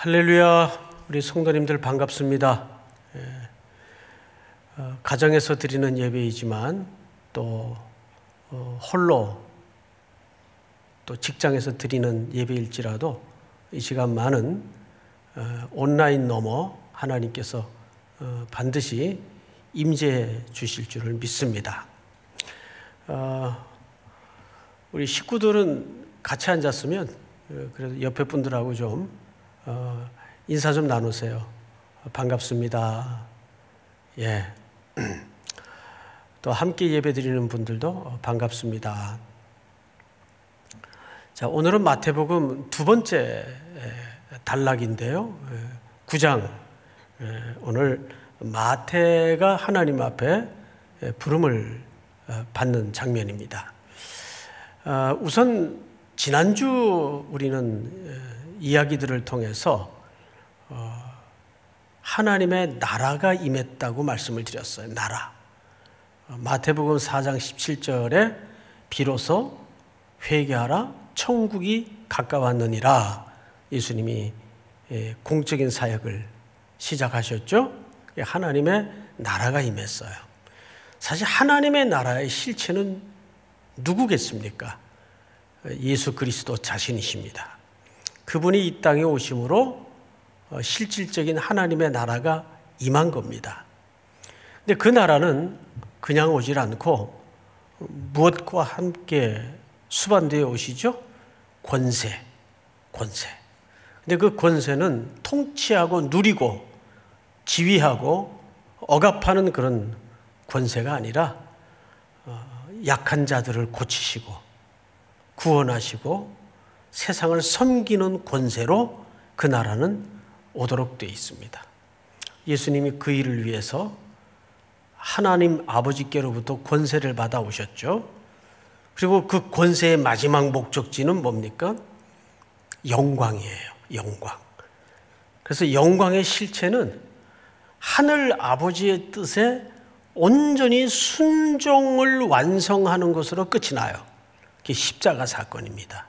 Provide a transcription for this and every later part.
할렐루야, 우리 성도님들 반갑습니다. 가정에서 드리는 예배이지만 또 홀로 또 직장에서 드리는 예배일지라도 이 시간 많은 온라인 넘어 하나님께서 반드시 임재해 주실 줄을 믿습니다. 우리 식구들은 같이 앉았으면 그래도 옆에 분들하고 좀 인사 좀 나누세요. 반갑습니다. 예. 또 함께 예배 드리는 분들도 반갑습니다. 자, 오늘은 마태복음 두 번째 단락인데요. 9장. 오늘 마태가 하나님 앞에 부름을 받는 장면입니다. 우선 지난주 우리는 이야기들을 통해서 하나님의 나라가 임했다고 말씀을 드렸어요. 나라. 마태복음 4장 17절에 비로소 회개하라 천국이 가까웠느니라 예수님이 공적인 사역을 시작하셨죠. 하나님의 나라가 임했어요. 사실 하나님의 나라의 실체는 누구겠습니까? 예수 그리스도 자신이십니다. 그분이 이 땅에 오심으로 실질적인 하나님의 나라가 임한 겁니다. 근데 그 나라는 그냥 오질 않고 무엇과 함께 수반되어 오시죠? 권세. 근데 그 권세는 통치하고 누리고 지휘하고 억압하는 그런 권세가 아니라 약한 자들을 고치시고 구원하시고 세상을 섬기는 권세로 그 나라는 오도록 되어 있습니다. 예수님이 그 일을 위해서 하나님 아버지께로부터 권세를 받아오셨죠. 그리고 그 권세의 마지막 목적지는 뭡니까? 영광이에요. 영광. 그래서 영광의 실체는 하늘 아버지의 뜻에 온전히 순종을 완성하는 것으로 끝이 나요. 그게 십자가 사건입니다.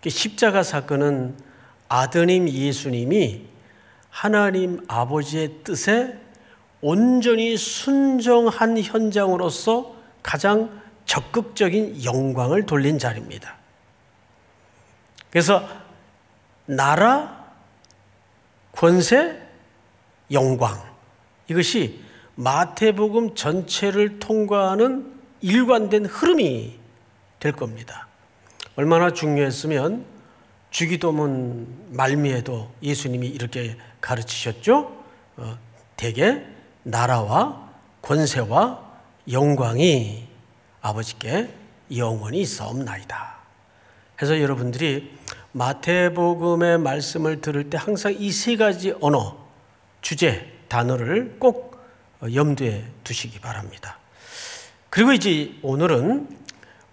십자가 사건은 아드님 예수님이 하나님 아버지의 뜻에 온전히 순종한 현장으로서 가장 적극적인 영광을 돌린 자리입니다. 그래서 나라, 권세, 영광, 이것이 마태복음 전체를 통과하는 일관된 흐름이 될 겁니다. 얼마나 중요했으면 주기도문 말미에도 예수님이 이렇게 가르치셨죠. 대개 나라와 권세와 영광이 아버지께 영원히 있사옵나이다. 그래서 여러분들이 마태복음의 말씀을 들을 때 항상 이 세 가지 언어, 주제, 단어를 꼭 염두에 두시기 바랍니다. 그리고 이제 오늘은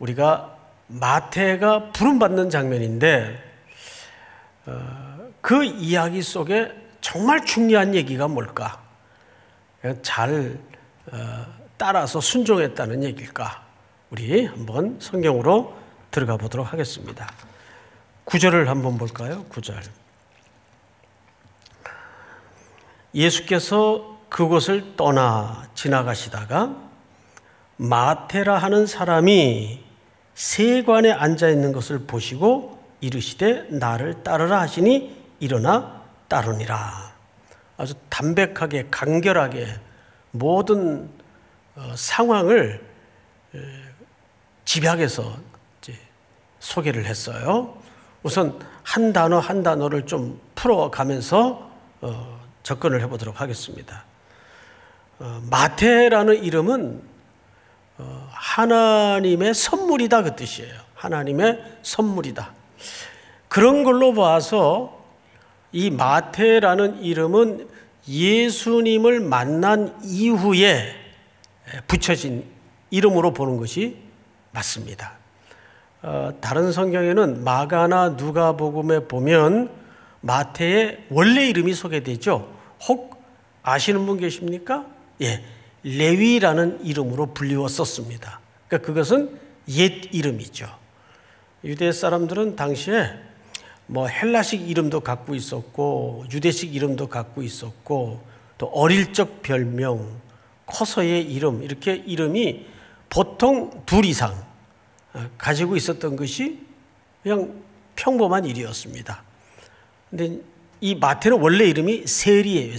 우리가 마태가 부름받는 장면인데 그 이야기 속에 정말 중요한 얘기가 뭘까? 잘 따라서 순종했다는 얘기일까? 우리 한번 성경으로 들어가 보도록 하겠습니다. 9절을 한번 볼까요? 9절. 예수께서 그곳을 떠나 지나가시다가 마태라 하는 사람이 세관에 앉아 있는 것을 보시고 이르시되 나를 따르라 하시니 일어나 따르니라. 아주 담백하게 간결하게 모든 상황을 집약해서 소개를 했어요. 우선 한 단어 한 단어를 좀 풀어가면서 접근을 해보도록 하겠습니다. 마태라는 이름은 하나님의 선물이다 그 뜻이에요. 하나님의 선물이다. 그런 걸로 봐서 이 마태라는 이름은 예수님을 만난 이후에 붙여진 이름으로 보는 것이 맞습니다. 다른 성경에는 마가나 누가복음에 보면 마태의 원래 이름이 소개되죠. 혹 아시는 분 계십니까? 예, 레위라는 이름으로 불리웠었습니다. 그러니까 그것은 옛 이름이죠. 유대 사람들은 당시에 뭐 헬라식 이름도 갖고 있었고 유대식 이름도 갖고 있었고 또 어릴 적 별명, 커서의 이름, 이렇게 이름이 보통 둘 이상 가지고 있었던 것이 그냥 평범한 일이었습니다. 근데 이 마태는 원래 이름이 세리예요.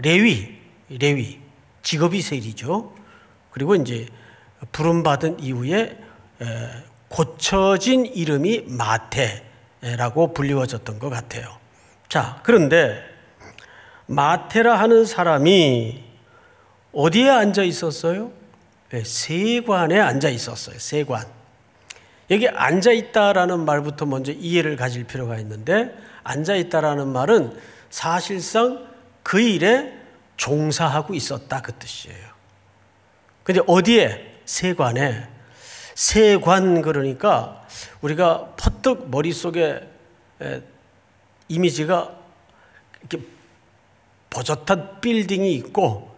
레위, 직업이 세리죠. 그리고 이제 부름받은 이후에 고쳐진 이름이 마태라고 불리워졌던 것 같아요. 자, 그런데 마태라 하는 사람이 어디에 앉아 있었어요? 세관에 앉아 있었어요. 세관. 여기 앉아 있다라는 말부터 먼저 이해를 가질 필요가 있는데, 앉아 있다라는 말은 사실상 그 일에 종사하고 있었다 그 뜻이에요. 근데 어디에? 세관에. 세관 그러니까 우리가 퍼뜩 머릿속에 이미지가 이렇게 버젓한 빌딩이 있고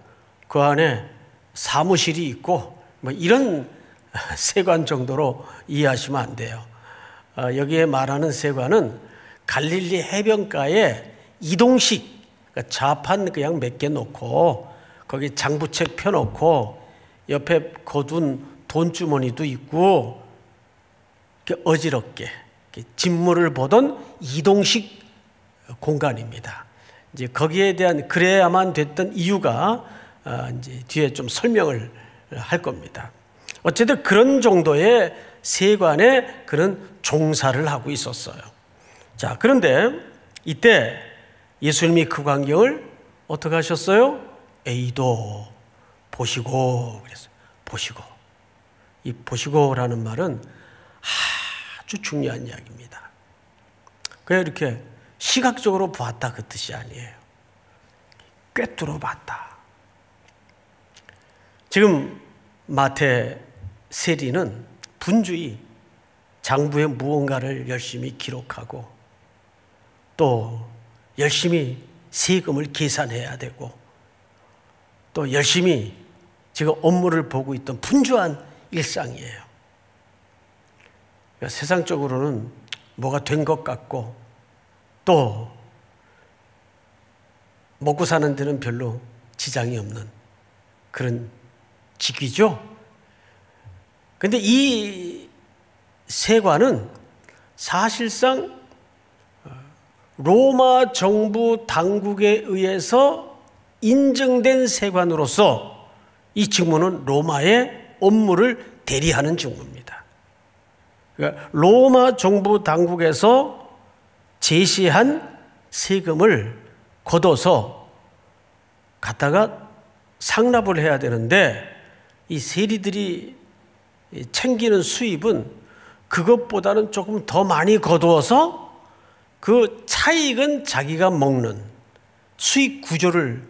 그 안에 사무실이 있고 뭐 이런 세관 정도로 이해하시면 안 돼요. 여기에 말하는 세관은 갈릴리 해변가에 이동식, 그러니까 좌판 그냥 몇 개 놓고 거기 장부책 펴놓고 옆에 거둔 돈주머니도 있고 이렇게 어지럽게 이렇게 진물을 보던 이동식 공간입니다. 이제 거기에 대한 그래야만 됐던 이유가 이제 뒤에 좀 설명을 할 겁니다. 어쨌든 그런 정도의 세관에 그런 종사를 하고 있었어요. 자, 그런데 이때 예수님이 그 광경을 어떻게 하셨어요? 에이도 보시고 그랬어요. 보시고. 이 보시고라는 말은 아주 중요한 이야기입니다. 그냥 이렇게 시각적으로 보았다 그 뜻이 아니에요. 꿰뚫어 봤다. 지금 마태 세리는 분주히 장부에 무언가를 열심히 기록하고 또 열심히 세금을 계산해야 되고 또 열심히 지금 업무를 보고 있던 분주한 일상이에요. 그러니까 세상적으로는 뭐가 된 것 같고 또 먹고 사는 데는 별로 지장이 없는 그런 직위죠. 그런데 이 세관은 사실상 로마 정부 당국에 의해서 인정된 세관으로서 이 직무는 로마의 업무를 대리하는 직무입니다. 그러니까 로마 정부 당국에서 제시한 세금을 걷어서 갖다가 상납을 해야 되는데 이 세리들이 챙기는 수입은 그것보다는 조금 더 많이 거두어서 그 차익은 자기가 먹는 수익 구조를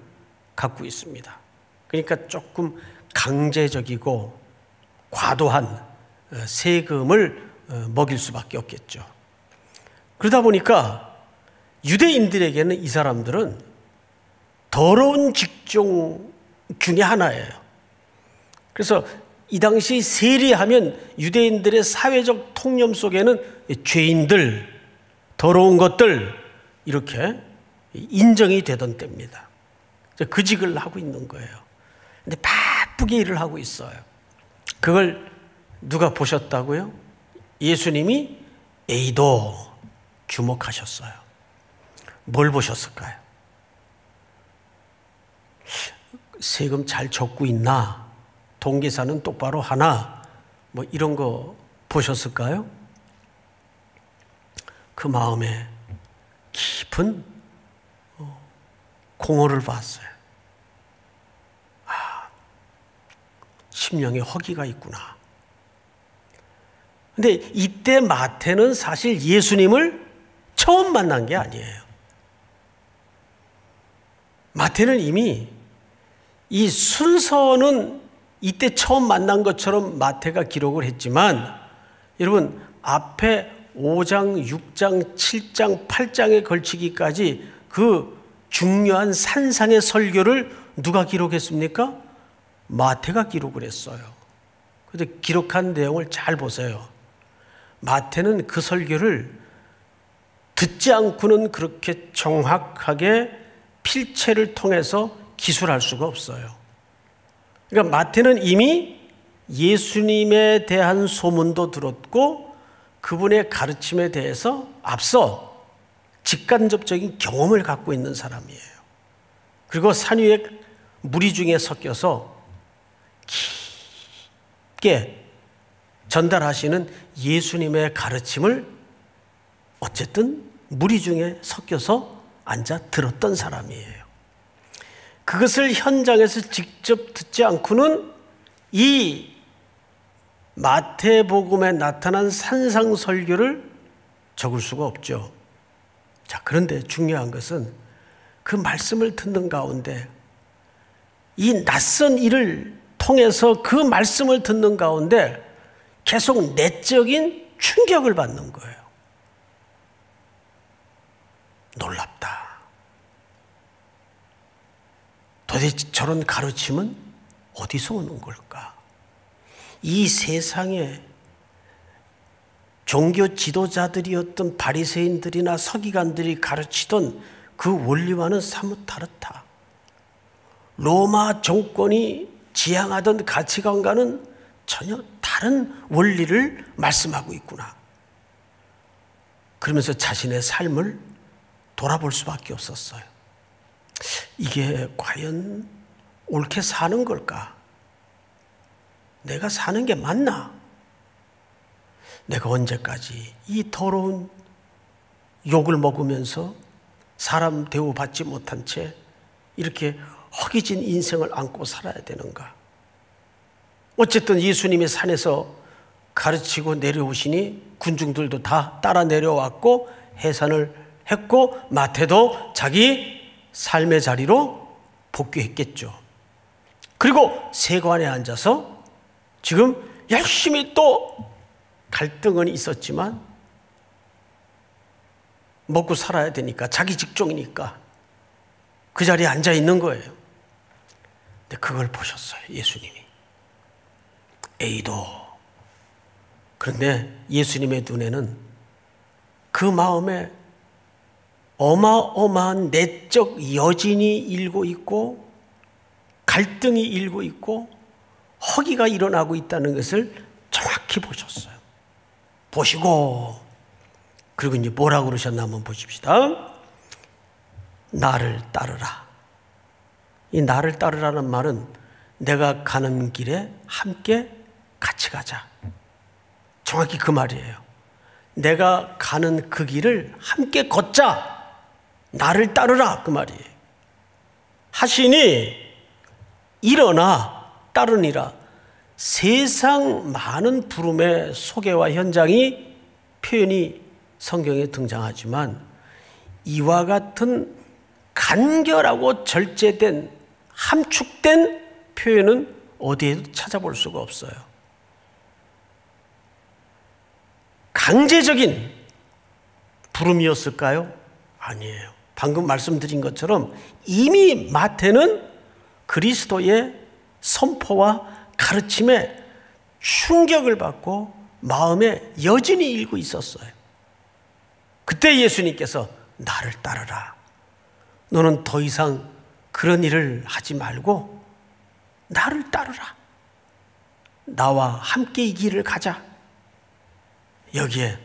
갖고 있습니다. 그러니까 조금 강제적이고 과도한 세금을 먹일 수밖에 없겠죠. 그러다 보니까 유대인들에게는 이 사람들은 더러운 직종 중에 하나예요. 그래서 이 당시 세리하면 유대인들의 사회적 통념 속에는 죄인들, 더러운 것들 이렇게 인정이 되던 때입니다. 그 직을 하고 있는 거예요. 근데 바쁘게 일을 하고 있어요. 그걸 누가 보셨다고요? 예수님이 에이도 주목하셨어요. 뭘 보셨을까요? 세금 잘 젓고 있나? 동계산은 똑바로 하나? 뭐 이런 거 보셨을까요? 그 마음에 깊은 공허를 봤어요. 심령에 허기가 있구나. 근데 이때 마태는 사실 예수님을 처음 만난 게 아니에요. 마태는 이미 이 순서는 이때 처음 만난 것처럼 마태가 기록을 했지만 여러분 앞에 5장, 6장, 7장, 8장에 걸치기까지 그 중요한 산상의 설교를 누가 기록했습니까? 마태가 기록을 했어요. 그런데 기록한 내용을 잘 보세요. 마태는 그 설교를 듣지 않고는 그렇게 정확하게 필체를 통해서 기술할 수가 없어요. 그러니까 마태는 이미 예수님에 대한 소문도 들었고 그분의 가르침에 대해서 앞서 직간접적인 경험을 갖고 있는 사람이에요. 그리고 산 위에 무리 중에 섞여서 깊게 전달하시는 예수님의 가르침을 어쨌든 무리 중에 섞여서 앉아 들었던 사람이에요. 그것을 현장에서 직접 듣지 않고는 이 마태복음에 나타난 산상설교를 적을 수가 없죠. 자, 그런데 중요한 것은 그 말씀을 듣는 가운데 이 낯선 일을 통해서 그 말씀을 듣는 가운데 계속 내적인 충격을 받는 거예요. 놀랍다. 도대체 저런 가르침은 어디서 오는 걸까? 이 세상에 종교 지도자들이었던 바리새인들이나 서기관들이 가르치던 그 원리와는 사뭇 다르다. 로마 정권이 지향하던 가치관과는 전혀 다른 원리를 말씀하고 있구나. 그러면서 자신의 삶을 돌아볼 수밖에 없었어요. 이게 과연 옳게 사는 걸까? 내가 사는 게 맞나? 내가 언제까지 이 더러운 욕을 먹으면서 사람 대우받지 못한 채 이렇게 허기진 인생을 안고 살아야 되는가? 어쨌든 예수님이 산에서 가르치고 내려오시니 군중들도 다 따라 내려왔고 해산을 했고 마태도 자기 삶의 자리로 복귀했겠죠. 그리고 세관에 앉아서 지금 열심히 또 갈등은 있었지만 먹고 살아야 되니까 자기 직종이니까 그 자리에 앉아 있는 거예요. 근데 그걸 보셨어요, 예수님이. 에이도. 그런데 예수님의 눈에는 그 마음에 어마어마한 내적 여진이 일고 있고 갈등이 일고 있고 허기가 일어나고 있다는 것을 정확히 보셨어요. 보시고 그리고 이제 뭐라고 그러셨나 한번 보십시다. 나를 따르라. 이 나를 따르라는 말은 내가 가는 길에 함께 같이 가자. 정확히 그 말이에요. 내가 가는 그 길을 함께 걷자. 나를 따르라 그 말이에요. 하시니 일어나 따르니라. 세상 많은 부름의 소개와 현장이 표현이 성경에 등장하지만 이와 같은 간결하고 절제된 함축된 표현은 어디에도 찾아볼 수가 없어요. 강제적인 부름이었을까요? 아니에요. 방금 말씀드린 것처럼 이미 마태는 그리스도의 선포와 가르침에 충격을 받고 마음에 여진이 일고 있었어요. 그때 예수님께서 나를 따르라. 너는 더 이상 그런 일을 하지 말고 나를 따르라. 나와 함께 이 길을 가자. 여기에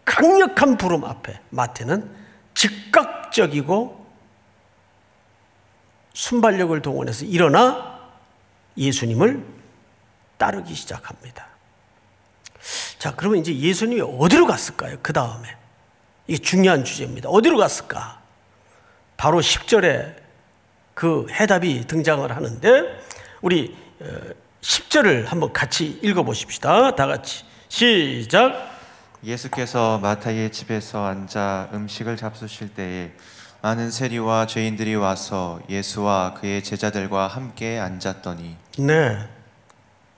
강력한 부름 앞에 마태는 즉각적이고 순발력을 동원해서 일어나 예수님을 따르기 시작합니다. 자, 그러면 이제 예수님이 어디로 갔을까요? 그 다음에. 이게 중요한 주제입니다. 어디로 갔을까? 바로 10절에 그 해답이 등장을 하는데 우리 10절을 한번 같이 읽어보십시다. 다 같이 시작. 예수께서 마타의 집에서 앉아 음식을 잡수실 때에 많은 세리와 죄인들이 와서 예수와 그의 제자들과 함께 앉았더니. 네,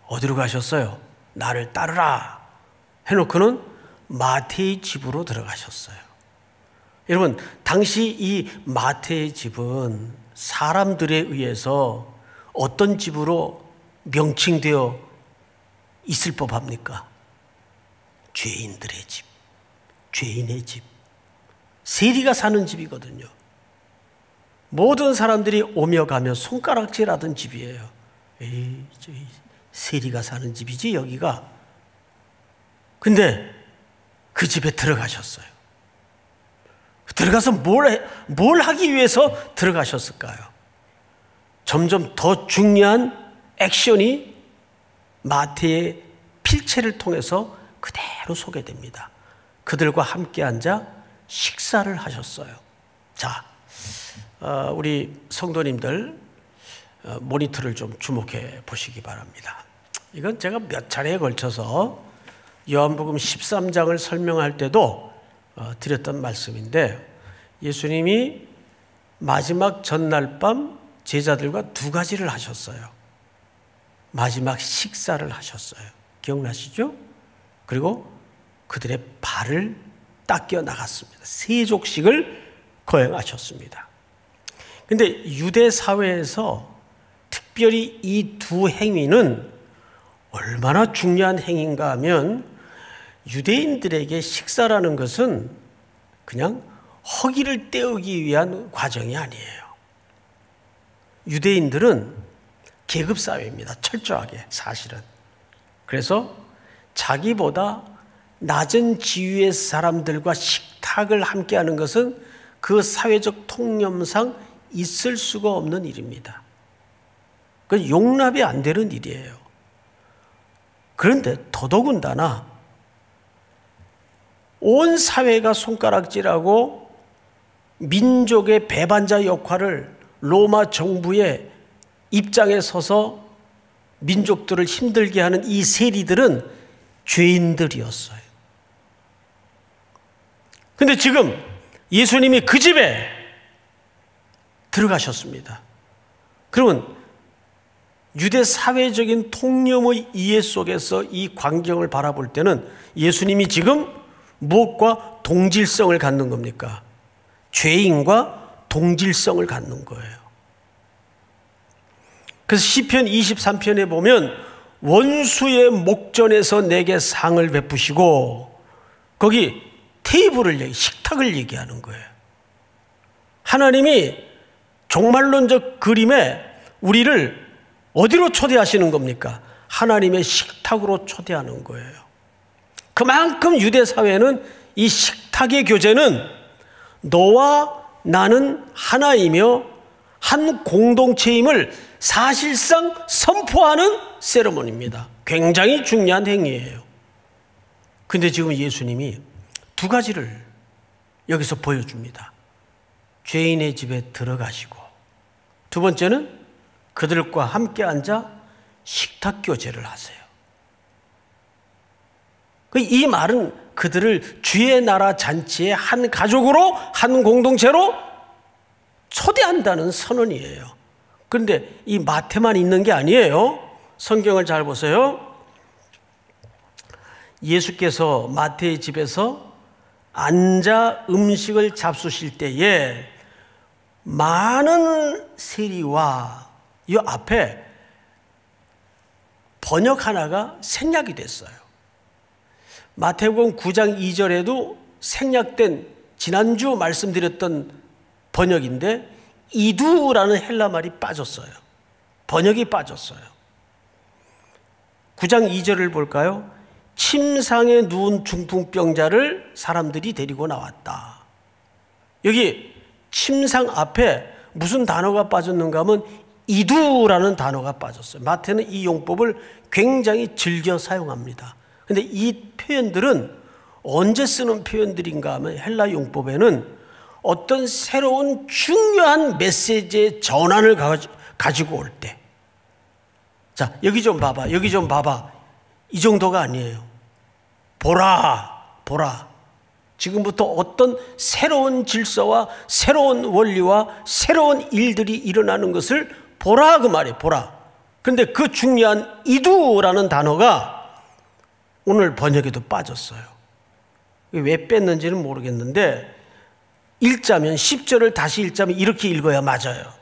어디로 가셨어요? 나를 따르라 해놓고는 마태의 집으로 들어가셨어요. 여러분, 당시 이 마태의 집은 사람들에 의해서 어떤 집으로 명칭되어 있을 법합니까? 죄인들의 집, 죄인의 집. 세리가 사는 집이거든요. 모든 사람들이 오며 가며 손가락질하던 집이에요. 에이, 세리가 사는 집이지 여기가. 근데 그 집에 들어가셨어요. 들어가서 뭘 하기 위해서 들어가셨을까요? 점점 더 중요한 액션이 마태의 필체를 통해서 그대로 소개됩니다. 그들과 함께 앉아 식사를 하셨어요. 자, 우리 성도님들 모니터를 좀 주목해 보시기 바랍니다. 이건 제가 몇 차례에 걸쳐서 요한복음 13장을 설명할 때도 드렸던 말씀인데, 예수님이 마지막 전날 밤 제자들과 두 가지를 하셨어요. 마지막 식사를 하셨어요. 기억나시죠? 그리고 그들의 발을 닦여 나갔습니다. 세족식을 거행하셨습니다. 근데 유대 사회에서 특별히 이 두 행위는 얼마나 중요한 행위인가 하면, 유대인들에게 식사라는 것은 그냥 허기를 때우기 위한 과정이 아니에요. 유대인들은 계급사회입니다. 철저하게, 사실은. 그래서 자기보다 낮은 지위의 사람들과 식탁을 함께하는 것은 그 사회적 통념상 있을 수가 없는 일입니다. 그건 용납이 안 되는 일이에요. 그런데 더더군다나 온 사회가 손가락질하고 민족의 배반자 역할을 로마 정부의 입장에 서서 민족들을 힘들게 하는 이 세리들은 죄인들이었어요. 근데 지금 예수님이 그 집에 들어가셨습니다. 그러면 유대 사회적인 통념의 이해 속에서 이 광경을 바라볼 때는 예수님이 지금 무엇과 동질성을 갖는 겁니까? 죄인과 동질성을 갖는 거예요. 그래서 시편 23편에 보면 원수의 목전에서 내게 상을 베푸시고, 거기 테이블을 식탁을 얘기하는 거예요. 하나님이 종말론적 그림에 우리를 어디로 초대하시는 겁니까? 하나님의 식탁으로 초대하는 거예요. 그만큼 유대 사회는 이 식탁의 교제는 너와 나는 하나이며 한 공동체임을 사실상 선포하는 세레모니입니다. 굉장히 중요한 행위예요. 근데 지금 예수님이 두 가지를 여기서 보여줍니다. 죄인의 집에 들어가시고, 두 번째는 그들과 함께 앉아 식탁 교제를 하세요. 이 말은 그들을 주의 나라 잔치의 한 가족으로, 한 공동체로 초대한다는 선언이에요. 그런데 이 마태만 있는 게 아니에요. 성경을 잘 보세요. 예수께서 마태의 집에서 앉아 음식을 잡수실 때에 많은 세리와, 이 앞에 번역 하나가 생략이 됐어요. 마태복음 9장 2절에도 생략된, 지난주 말씀드렸던 번역인데 이두라는 헬라 말이 빠졌어요. 번역이 빠졌어요. 9장 2절을 볼까요? 침상에 누운 중풍병자를 사람들이 데리고 나왔다. 여기 침상 앞에 무슨 단어가 빠졌는가 하면 이두라는 단어가 빠졌어요. 마태는 이 용법을 굉장히 즐겨 사용합니다. 그런데 이 표현들은 언제 쓰는 표현들인가 하면 헬라 용법에는 어떤 새로운 중요한 메시지의 전환을 가지고 올 때, 자, 여기 좀 봐봐, 여기 좀 봐봐, 이 정도가 아니에요. 보라, 보라. 지금부터 어떤 새로운 질서와 새로운 원리와 새로운 일들이 일어나는 것을 보라, 그 말이에요. 보라. 그런데 그 중요한 이두라는 단어가 오늘 번역에도 빠졌어요. 왜 뺐는지는 모르겠는데 읽자면, 10절을 다시 읽자면 이렇게 읽어야 맞아요.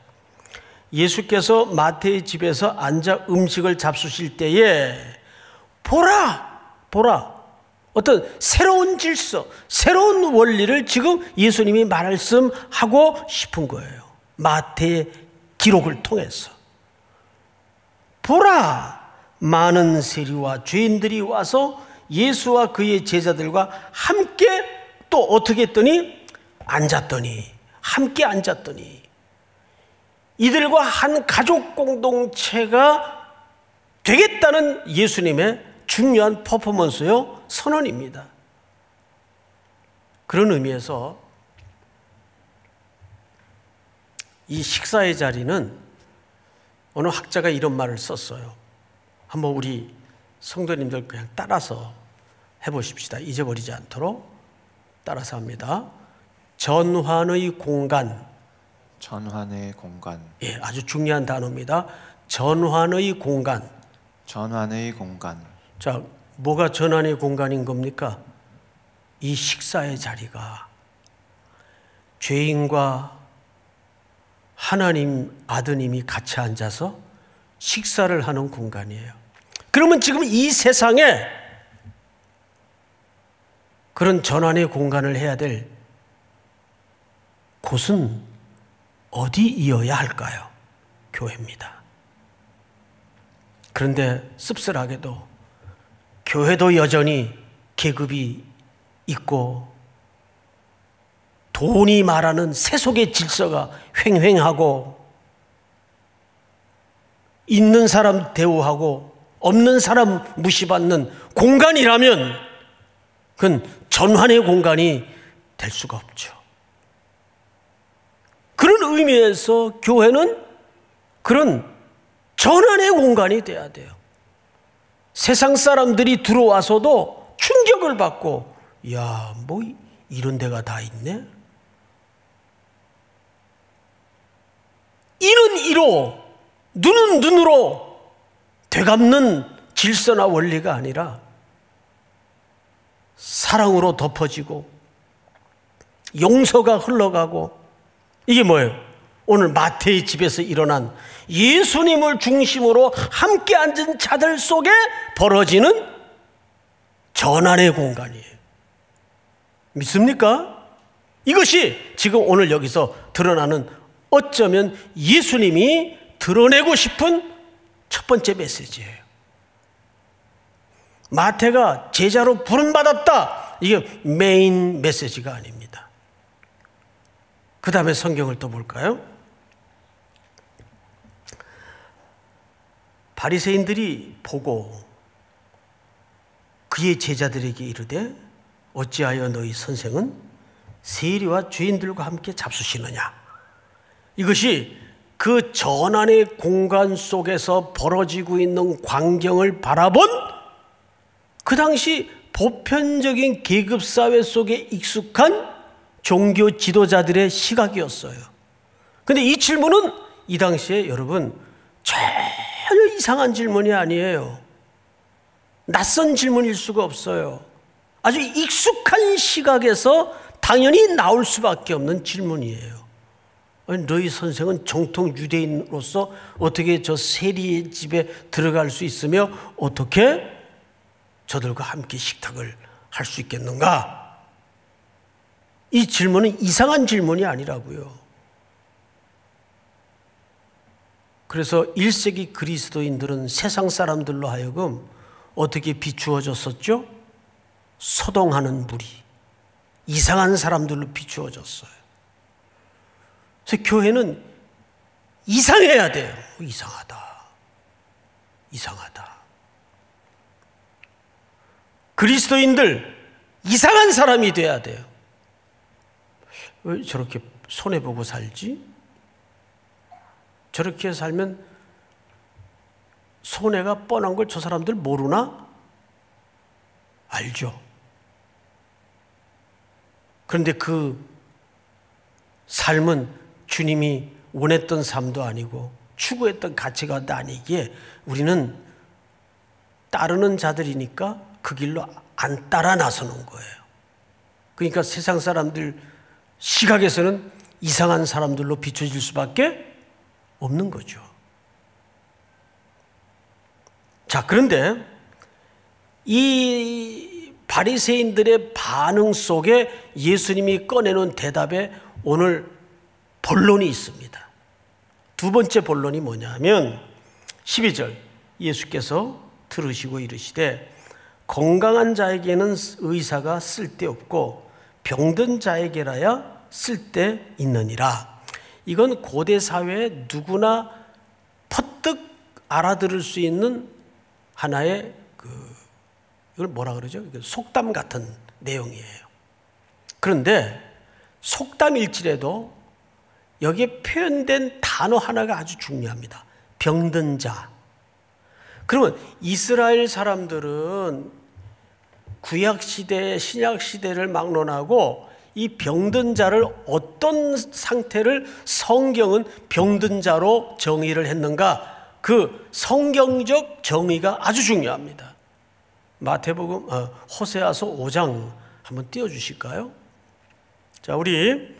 예수께서 마태의 집에서 앉아 음식을 잡수실 때에 보라, 보라. 어떤 새로운 질서, 새로운 원리를 지금 예수님이 말씀하고 싶은 거예요. 마태의 기록을 통해서. 보라, 많은 세리와 죄인들이 와서 예수와 그의 제자들과 함께 또 어떻게 했더니 함께 앉았더니 이들과 한 가족 공동체가 되겠다는 예수님의 중요한 퍼포먼스요, 선언입니다. 그런 의미에서 이 식사의 자리는 어느 학자가 이런 말을 썼어요. 한번 우리 성도님들 그냥 따라서 해보십시다. 잊어버리지 않도록 따라서 합니다. 전환의 공간. 전환의 공간. 예, 아주 중요한 단어입니다. 전환의 공간. 전환의 공간. 자, 뭐가 전환의 공간인 겁니까? 이 식사의 자리가 죄인과 하나님 아드님이 같이 앉아서 식사를 하는 공간이에요. 그러면 지금 이 세상에 그런 전환의 공간을 해야 될 곳은 어디이어야 할까요? 교회입니다. 그런데 씁쓸하게도 교회도 여전히 계급이 있고 돈이 말하는 세속의 질서가 횡행하고 있는 사람 대우하고 없는 사람 무시받는 공간이라면 그건 전환의 공간이 될 수가 없죠. 그런 의미에서 교회는 그런 전환의 공간이 돼야 돼요. 세상 사람들이 들어와서도 충격을 받고, 야, 뭐 이런 데가 다 있네? 이는 이로, 눈은 눈으로 되갚는 질서나 원리가 아니라 사랑으로 덮어지고 용서가 흘러가고, 이게 뭐예요? 오늘 마태의 집에서 일어난 예수님을 중심으로 함께 앉은 자들 속에 벌어지는 전환의 공간이에요. 믿습니까? 이것이 지금 오늘 여기서 드러나는, 어쩌면 예수님이 드러내고 싶은 첫 번째 메시지예요. 마태가 제자로 부름받았다, 이게 메인 메시지가 아닙니다. 그 다음에 성경을 또 볼까요? 바리새인들이 보고 그의 제자들에게 이르되, 어찌하여 너희 선생은 세리와 죄인들과 함께 잡수시느냐? 이것이 그 전환의 공간 속에서 벌어지고 있는 광경을 바라본 그 당시 보편적인 계급사회 속에 익숙한 종교 지도자들의 시각이었어요. 그런데 이 질문은 이 당시에 여러분 전혀 이상한 질문이 아니에요. 낯선 질문일 수가 없어요. 아주 익숙한 시각에서 당연히 나올 수밖에 없는 질문이에요. 아니, 너희 선생은 정통 유대인으로서 어떻게 저 세리의 집에 들어갈 수 있으며 어떻게 저들과 함께 식탁을 할 수 있겠는가? 이 질문은 이상한 질문이 아니라고요. 그래서 1세기 그리스도인들은 세상 사람들로 하여금 어떻게 비추어졌었죠? 소동하는 무리, 이상한 사람들로 비추어졌어요. 그래서 교회는 이상해야 돼요. 이상하다. 그리스도인들 이상한 사람이 돼야 돼요. 왜 저렇게 손해보고 살지? 저렇게 살면 손해가 뻔한 걸 저 사람들 모르나? 알죠. 그런데 그 삶은 주님이 원했던 삶도 아니고 추구했던 가치가 아니기에 우리는 따르는 자들이니까 그 길로 안 따라 나서는 거예요. 그러니까 세상 사람들 시각에서는 이상한 사람들로 비춰질 수밖에 없는 거죠. 자, 그런데 이 바리새인들의 반응 속에 예수님이 꺼내놓은 대답에 오늘 본론이 있습니다. 두 번째 본론이 뭐냐면 12절 예수께서 들으시고 이르시되 건강한 자에게는 의사가 쓸데없고 병든 자에게라야 쓸데있느니라. 이건 고대 사회에 누구나 퍼뜩 알아들을 수 있는 하나의 이걸 뭐라 그러죠? 속담 같은 내용이에요. 그런데 속담일지라도 여기에 표현된 단어 하나가 아주 중요합니다. 병든 자. 그러면 이스라엘 사람들은 구약시대, 신약시대를 막론하고 이 병든 자를 어떤 상태를 성경은 병든 자로 정의를 했는가? 그 성경적 정의가 아주 중요합니다. 마태복음, 호세아서 5장 한번 띄워주실까요? 자, 우리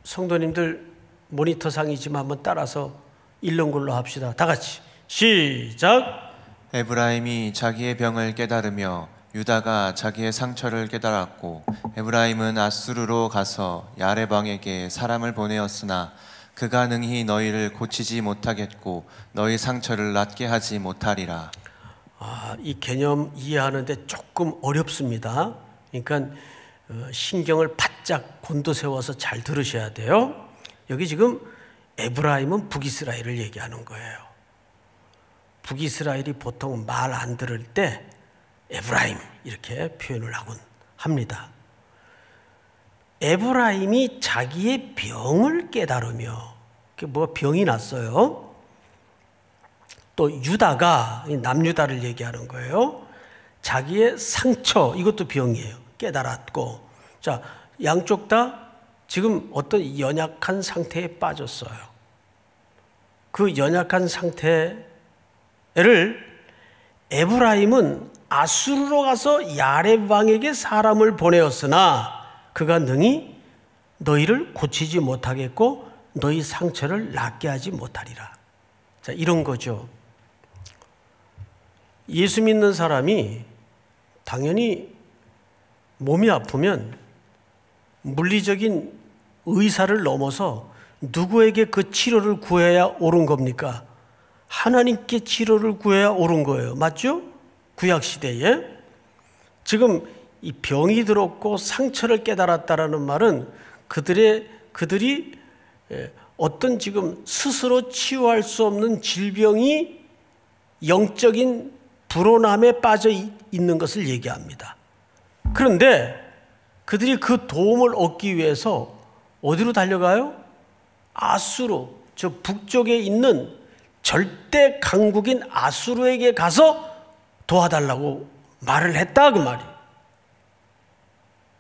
성도님들 모니터상이지만 한번 따라서 읽는 걸로 합시다. 다 같이 시작. 에브라임이 자기의 병을 깨달으며 유다가 자기의 상처를 깨달았고 에브라임은 아수르로 가서 야레방에게 사람을 보내었으나 그가 능히 너희를 고치지 못하겠고 너희 상처를 낫게 하지 못하리라. 이 개념 이해하는데 조금 어렵습니다. 그러니까 신경을 바짝 곤두세워서 잘 들으셔야 돼요. 여기 지금 에브라임은 북이스라엘을 얘기하는 거예요. 북이스라엘이 보통 말 안 들을 때 에브라임 이렇게 표현을 하곤 합니다. 에브라임이 자기의 병을 깨달으며, 뭐 병이 났어요. 또 유다가, 남유다를 얘기하는 거예요. 자기의 상처, 이것도 병이에요. 깨달았고, 자, 양쪽 다 지금 어떤 연약한 상태에 빠졌어요. 그 연약한 상태를 에브라임은 아수르로 가서 야레방에게 사람을 보내었으나 그가 능히 너희를 고치지 못하겠고 너희 상처를 낫게 하지 못하리라. 자, 이런 거죠. 예수 믿는 사람이 당연히 몸이 아프면 물리적인 의사를 넘어서 누구에게 그 치료를 구해야 옳은 겁니까? 하나님께 치료를 구해야 옳은 거예요. 맞죠? 구약시대에. 지금 이 병이 들었고 상처를 깨달았다라는 말은 그들이 어떤 지금 스스로 치유할 수 없는 질병이 영적인 불온함에 빠져 있는 것을 얘기합니다. 그런데 그들이 그 도움을 얻기 위해서 어디로 달려가요? 아수르, 저 북쪽에 있는 절대 강국인 아수르에게 가서 도와달라고 말을 했다, 그 말이에요.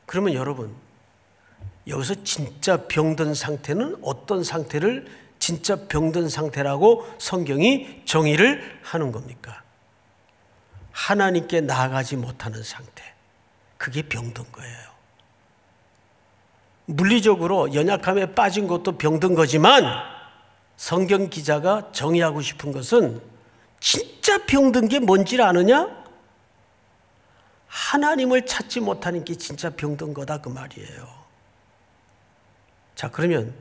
그러면 여러분, 여기서 진짜 병든 상태는 어떤 상태를 진짜 병든 상태라고 성경이 정의를 하는 겁니까? 하나님께 나아가지 못하는 상태. 그게 병든 거예요. 물리적으로 연약함에 빠진 것도 병든 거지만 성경 기자가 정의하고 싶은 것은 진짜 병든 게 뭔지를 아느냐? 하나님을 찾지 못하는 게 진짜 병든 거다, 그 말이에요. 자, 그러면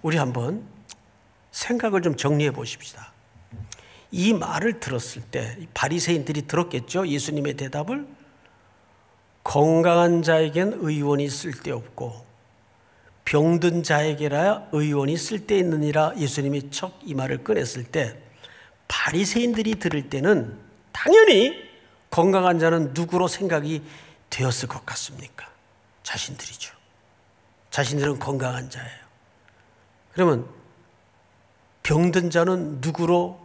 우리 한번 생각을 좀 정리해 보십시다. 이 말을 들었을 때 바리새인들이 들었겠죠? 예수님의 대답을. 건강한 자에겐 의원이 쓸데없고 병든 자에게라야 의원이 쓸데있느니라. 예수님이 첫 이 말을 꺼냈을 때 바리새인들이 들을 때는 당연히 건강한 자는 누구로 생각이 되었을 것 같습니까? 자신들이죠. 자신들은 건강한 자예요. 그러면 병든 자는 누구로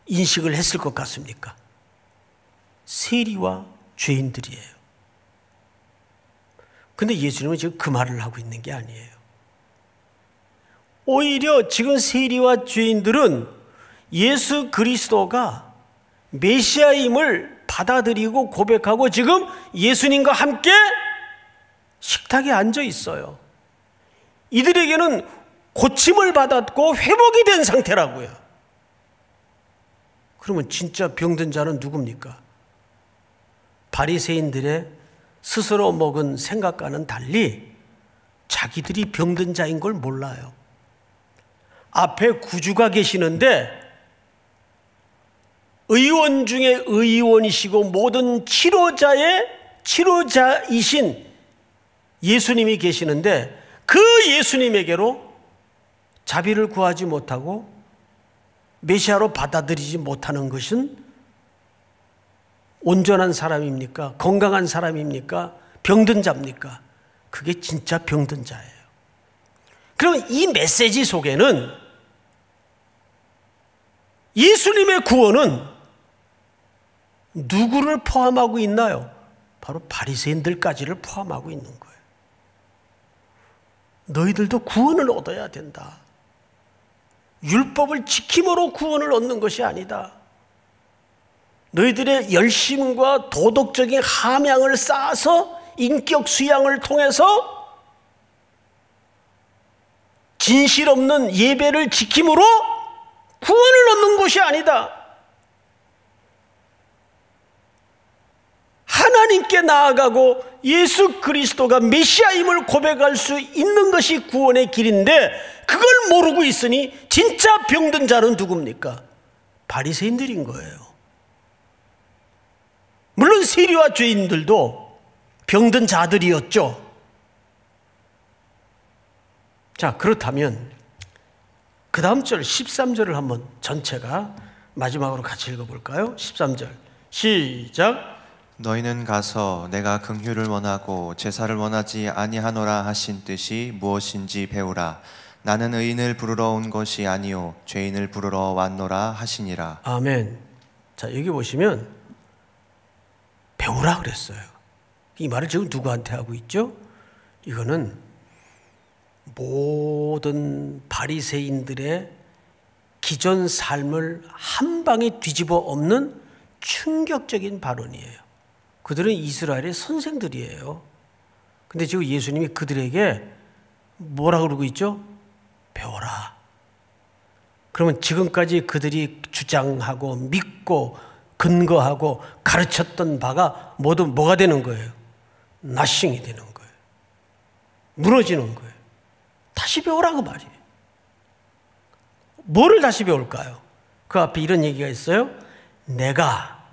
인식을 했을 것 같습니까? 세리와 죄인들이에요. 근데 예수님은 지금 그 말을 하고 있는 게 아니에요. 오히려 지금 세리와 죄인들은 예수 그리스도가 메시아임을 받아들이고 고백하고 지금 예수님과 함께 식탁에 앉아 있어요. 이들에게는 고침을 받았고 회복이 된 상태라고요. 그러면 진짜 병든 자는 누굽니까? 바리새인들의 스스로 먹은 생각과는 달리 자기들이 병든 자인 걸 몰라요. 앞에 구주가 계시는데 의원 중에 의원이시고 모든 치료자이신 예수님이 계시는데 그 예수님에게로 자비를 구하지 못하고 메시아로 받아들이지 못하는 것은 온전한 사람입니까? 건강한 사람입니까? 병든 자입니까? 그게 진짜 병든 자예요. 그럼 이 메시지 속에는 예수님의 구원은 누구를 포함하고 있나요? 바로 바리새인들까지를 포함하고 있는 거예요. 너희들도 구원을 얻어야 된다. 율법을 지킴으로 구원을 얻는 것이 아니다. 너희들의 열심과 도덕적인 함양을 쌓아서 인격 수양을 통해서 진실 없는 예배를 지킴으로 구원을 얻는 것이 아니다. 하나님께 나아가고 예수 그리스도가 메시아임을 고백할 수 있는 것이 구원의 길인데 그걸 모르고 있으니 진짜 병든 자는 누굽니까? 바리새인들인 거예요. 물론 세리와 죄인들도 병든 자들이었죠. 자, 그렇다면 그 다음 절 13절을 한번 전체가 마지막으로 같이 읽어볼까요? 13절 시작. 너희는 가서 내가 긍휼을 원하고 제사를 원하지 아니하노라 하신 뜻이 무엇인지 배우라. 나는 의인을 부르러 온 것이 아니요 죄인을 부르러 왔노라 하시니라. 아멘. 자, 여기 보시면 배우라 그랬어요. 이 말을 지금 누구한테 하고 있죠? 이거는 모든 바리새인들의 기존 삶을 한 방에 뒤집어 엎는 충격적인 발언이에요. 그들은 이스라엘의 선생들이에요. 근데 지금 예수님이 그들에게 뭐라 그러고 있죠? 배워라. 그러면 지금까지 그들이 주장하고 믿고 근거하고 가르쳤던 바가 모두 뭐가 되는 거예요? 나싱이 되는 거예요. 무너지는 거예요. 다시 배우라고 말이에요. 뭐를 다시 배울까요? 그 앞에 이런 얘기가 있어요. 내가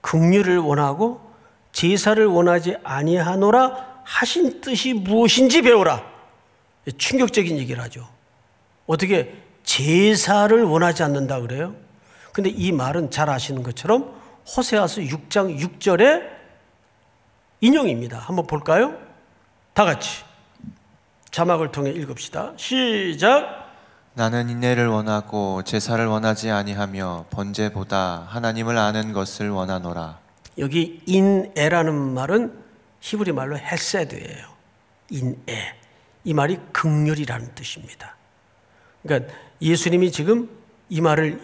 긍휼을 원하고 제사를 원하지 아니하노라 하신 뜻이 무엇인지 배우라. 충격적인 얘기를 하죠. 어떻게 제사를 원하지 않는다 그래요? 근데 이 말은 잘 아시는 것처럼 호세아서 6장 6절의 인용입니다. 한번 볼까요? 다 같이 자막을 통해 읽읍시다. 시작. 나는 인내를 원하고 제사를 원하지 아니하며 번제보다 하나님을 아는 것을 원하노라. 여기 인애라는 말은 히브리 말로 헤세드예요. 인애. 이 말이 긍휼이라는 뜻입니다. 그러니까 예수님이 지금 이 말을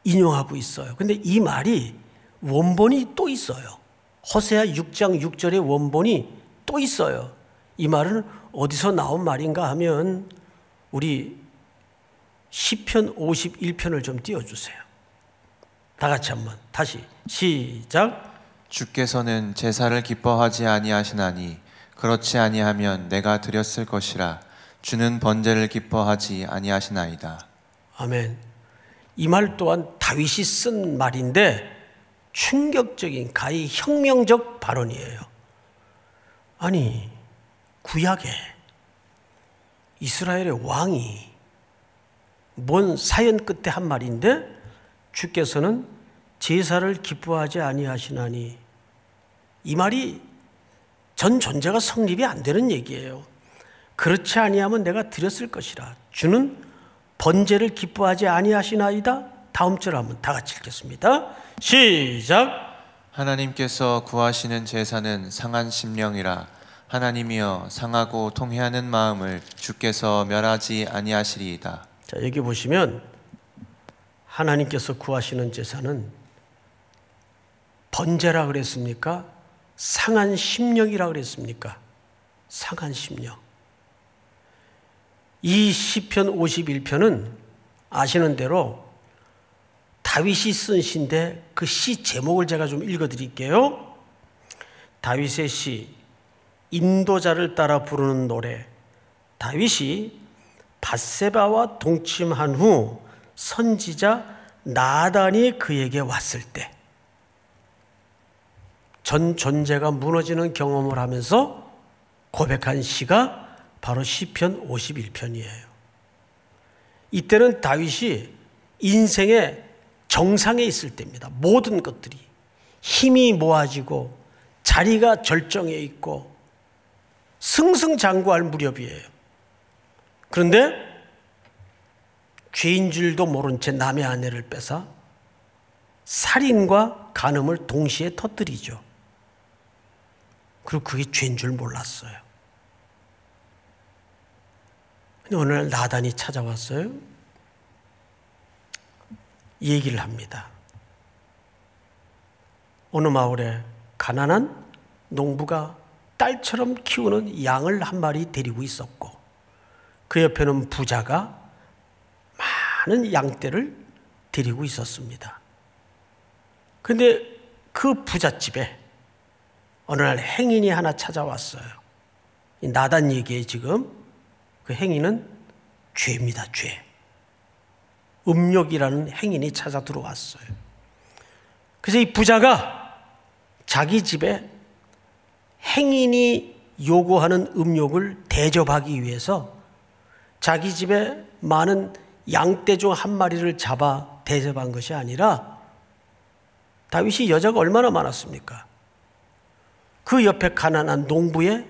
인용하고 있어요. 근데 이 말이 원본이 또 있어요. 호세아 6장 6절의 원본이 또 있어요. 이 말은 어디서 나온 말인가 하면 우리 시편 51편을 좀 띄워주세요. 다 같이 한번 다시 시작. 주께서는 제사를 기뻐하지 아니하시나니 그렇지 아니하면 내가 드렸을 것이라. 주는 번제를 기뻐하지 아니하시나이다. 아멘. 이 말 또한 다윗이 쓴 말인데 충격적인 가히 혁명적 발언이에요. 아니 구약에 이스라엘의 왕이 뭔 사연 끝에 한 말인데 주께서는 제사를 기뻐하지 아니하시나니 이 말이 전 존재가 성립이 안 되는 얘기예요. 그렇지 아니하면 내가 드렸을 것이라. 주는 번제를 기뻐하지 아니하시나이다. 다음 절 한번 다 같이 읽겠습니다. 시작. 하나님께서 구하시는 제사는 상한 심령이라. 하나님이여 상하고 통회하는 마음을 주께서 멸하지 아니하시리이다. 자, 여기 보시면 하나님께서 구하시는 제사는 번제라 그랬습니까? 상한 심령이라 그랬습니까? 상한 심령. 이 시편 51편은 아시는 대로 다윗이 쓴 시인데 그 시 제목을 제가 좀 읽어드릴게요. 다윗의 시 인도자를 따라 부르는 노래. 다윗이 밧세바와 동침한 후 선지자 나단이 그에게 왔을 때 전 존재가 무너지는 경험을 하면서 고백한 시가 바로 시편 51편이에요. 이때는 다윗이 인생의 정상에 있을 때입니다. 모든 것들이 힘이 모아지고 자리가 절정해 있고 승승장구할 무렵이에요. 그런데 죄인 줄도 모른 채 남의 아내를 뺏어 살인과 간음을 동시에 터뜨리죠. 그리고 그게 죄인 줄 몰랐어요. 근데 어느 날 나단이 찾아왔어요. 얘기를 합니다. 어느 마을에 가난한 농부가 딸처럼 키우는 양을 한 마리 데리고 있었고 그 옆에는 부자가 많은 양떼를 데리고 있었습니다. 그런데 그 부잣집에 어느 날 행인이 하나 찾아왔어요. 이 나단 얘기에 지금 그 행인은 죄입니다. 죄. 음욕이라는 행인이 찾아 들어왔어요. 그래서 이 부자가 자기 집에 행인이 요구하는 음욕을 대접하기 위해서 자기 집에 많은 양떼 중 한 마리를 잡아 대접한 것이 아니라 다윗이 여자가 얼마나 많았습니까? 그 옆에 가난한 농부의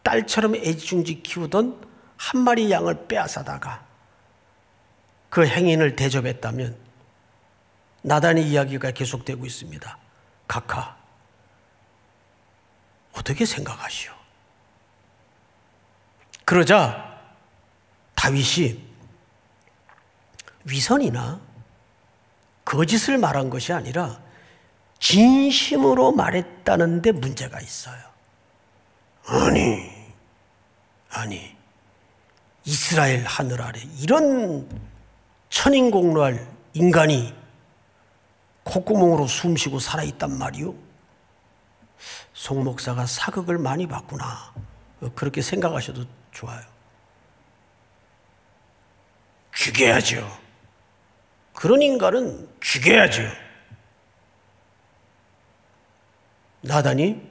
딸처럼 애지중지 키우던 한 마리 양을 빼앗아다가 그 행인을 대접했다면 나단의 이야기가 계속되고 있습니다. 각하, 어떻게 생각하시오? 그러자 다윗이 위선이나 거짓을 말한 것이 아니라 진심으로 말했다는 데 문제가 있어요. 아니 이스라엘 하늘 아래 이런 천인공노할 인간이 콧구멍으로 숨쉬고 살아있단 말이오? 송 목사가 사극을 많이 봤구나. 그렇게 생각하셔도 좋아요. 죽여야죠. 그런 인간은 죽여야죠. 나단이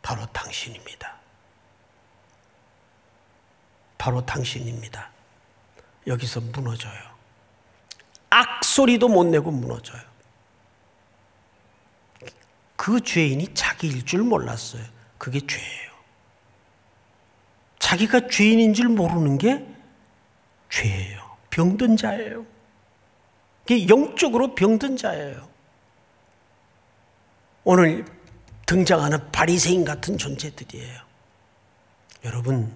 바로 당신입니다. 바로 당신입니다. 여기서 무너져요. 악소리도 못 내고 무너져요. 그 죄인이 자기일 줄 몰랐어요. 그게 죄예요. 자기가 죄인인 줄 모르는 게 죄예요. 병든 자예요. 그게 영적으로 병든 자예요. 오늘 등장하는 바리새인 같은 존재들이에요. 여러분,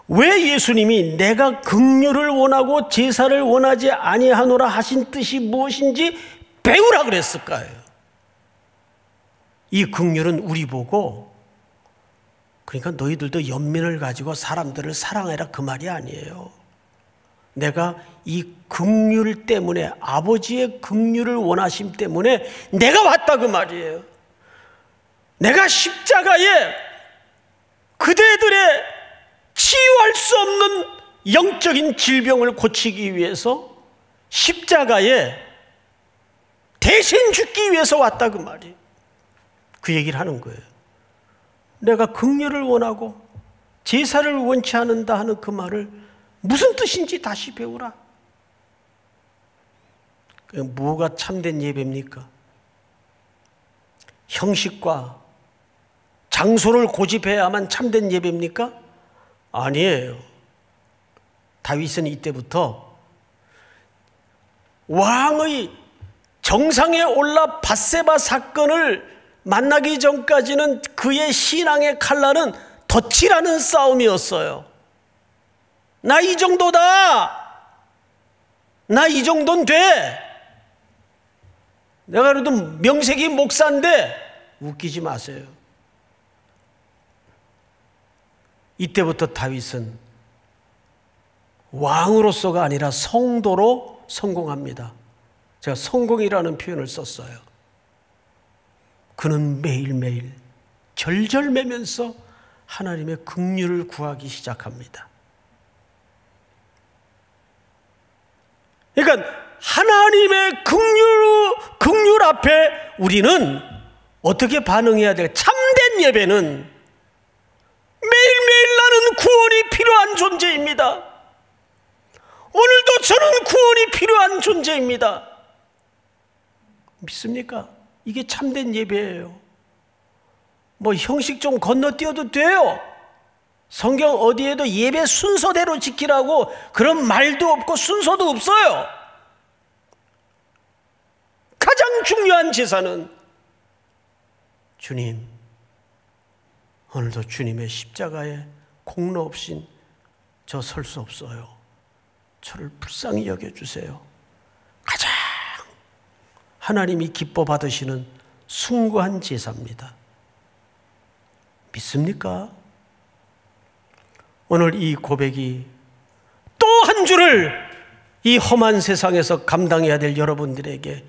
왜 예수님이 내가 긍휼을 원하고 제사를 원하지 아니하노라 하신 뜻이 무엇인지 배우라 그랬을까요? 이 긍휼은 우리 보고 그러니까 너희들도 연민을 가지고 사람들을 사랑해라 그 말이 아니에요. 내가 이 긍휼 때문에 아버지의 긍휼을 원하심 때문에 내가 왔다 그 말이에요. 내가 십자가에 그대들의 치유할 수 없는 영적인 질병을 고치기 위해서 십자가에 대신 죽기 위해서 왔다 그 말이에요. 그 얘기를 하는 거예요. 내가 긍휼을 원하고 제사를 원치 않는다 하는 그 말을 무슨 뜻인지 다시 배우라. 뭐가 참된 예배입니까? 형식과 장소를 고집해야만 참된 예배입니까? 아니에요. 다윗은 이때부터 왕의 정상에 올라 밧세바 사건을 만나기 전까지는 그의 신앙의 칼날은 덫이라는 싸움이었어요. 나 이 정도다. 나 이 정도는 돼. 내가 그래도 명색이 목사인데 웃기지 마세요. 이때부터 다윗은 왕으로서가 아니라 성도로 성공합니다. 제가 성공이라는 표현을 썼어요. 그는 매일매일 절절매면서 하나님의 긍휼을 구하기 시작합니다. 그러니까 하나님의 긍휼 앞에 우리는 어떻게 반응해야 될까? 참된 예배는 매일매일 나는 구원이 필요한 존재입니다. 오늘도 저는 구원이 필요한 존재입니다. 믿습니까? 이게 참된 예배예요. 뭐 형식 좀 건너뛰어도 돼요. 성경 어디에도 예배 순서대로 지키라고 그런 말도 없고 순서도 없어요. 가장 중요한 제사는 주님, 오늘도 주님의 십자가에 공로 없인 저 설 수 없어요. 저를 불쌍히 여겨주세요. 가장 하나님이 기뻐 받으시는 숭고한 제사입니다. 믿습니까? 오늘 이 고백이 또 한 주를 이 험한 세상에서 감당해야 될 여러분들에게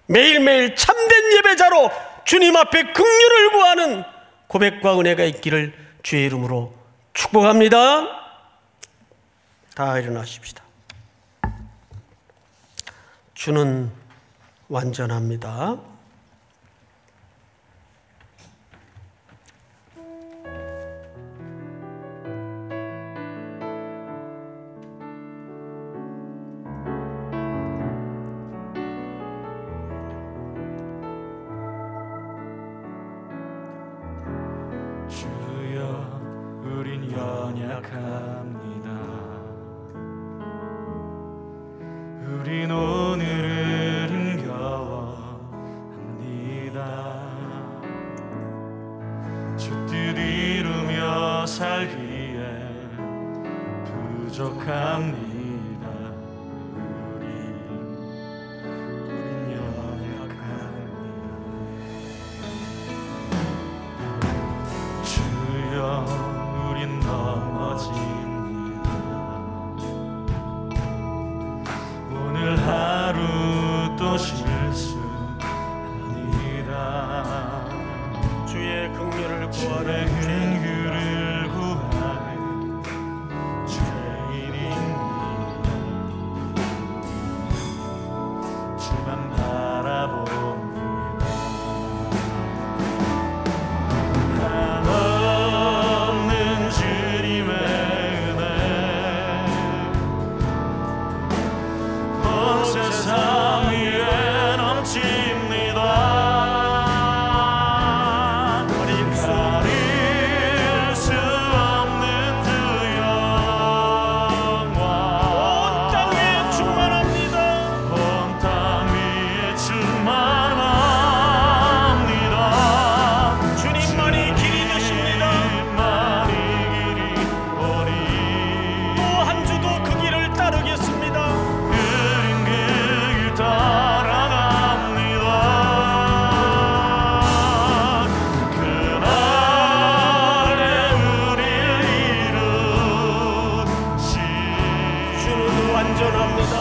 매일매일 참된 예배자로 주님 앞에 긍휼을 구하는 고백과 은혜가 있기를 주의 이름으로 축복합니다. 다 일어나십시다. 주는 완전합니다. 주여, 우린 연약합니다. 우린 오늘을 힘겨워합니다. 주 뜻 이루며 살기에 부족합니다. 우린 연약합니다. 주여, 우린 넘어집니다. 오늘 하루 또 실수합니다. 주의 긍휼을 주의 구하는 긍휼을 구하는 죄인입니다. 주만 바라봅니다. 한없는 주님의 은혜 온 세상 위에 넘칩니다. 가릴 수 없는 그 영광 온 땅 위에 충만합니다. 온 땅 위에 충만합니다. 주님만이 길이 되십니다. 주님만이 길이 오니 또 한 주도 그 길을 따르겠습니다. 그린 그 길 따라갑니다. 그날에 우릴 이루신 주는 완전합니다.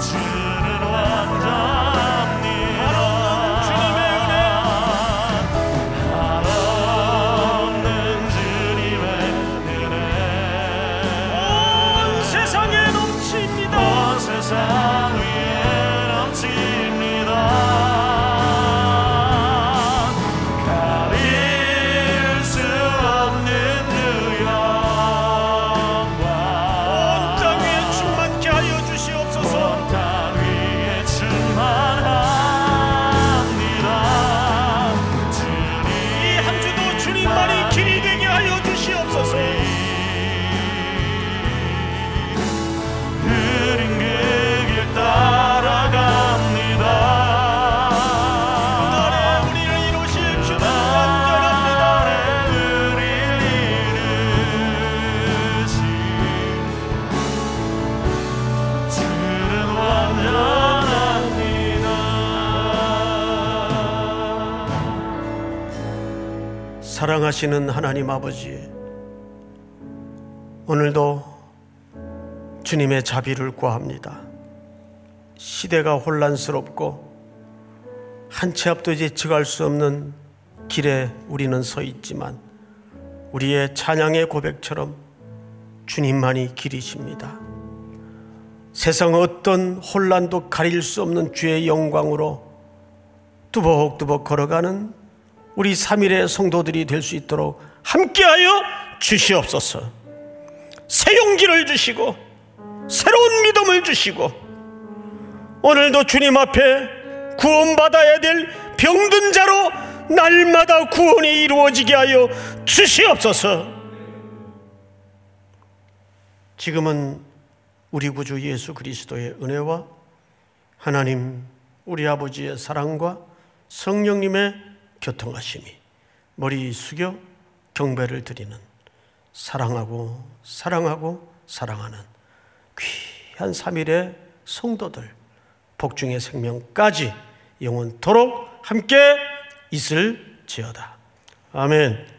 주는 완전합니다. 주님의 은혜. 한없는 주님의 은혜 온 세상에 넘칩니다. 온 세상 위에 넘칩니다. 가릴 수 없는 그 영광 온 땅 위에 충만케 하여 주시옵소서. 온 땅 위에 충만합니다. 이 한 주도 주님만이 길이 되게 하여 주시옵소서. 흐린 그 길 따라갑니다. 그날에 우리를 이루실 주는 완전합니다. 그날에 우릴 이루신 주는 완전합니다. 사랑하시는 하나님 아버지, 오늘도 주님의 자비를 구합니다. 시대가 혼란스럽고 한 치 앞도 예측할 수 없는 길에 우리는 서 있지만 우리의 찬양의 고백처럼 주님만이 길이십니다. 세상 어떤 혼란도 가릴 수 없는 주의 영광으로 뚜벅뚜벅 걸어가는 우리 3일의 성도들이 될 수 있도록 함께하여 주시옵소서. 새 용기를 주시고 새로운 믿음을 주시고 오늘도 주님 앞에 구원받아야 될 병든 자로 날마다 구원이 이루어지게 하여 주시옵소서. 지금은 우리 구주 예수 그리스도의 은혜와 하나님 우리 아버지의 사랑과 성령님의 교통하심이 머리 숙여 경배를 드리는 사랑하고 사랑하고 사랑하는 귀한 3일의 성도들 복중의 생명까지 영원토록 함께 있을지어다. 아멘.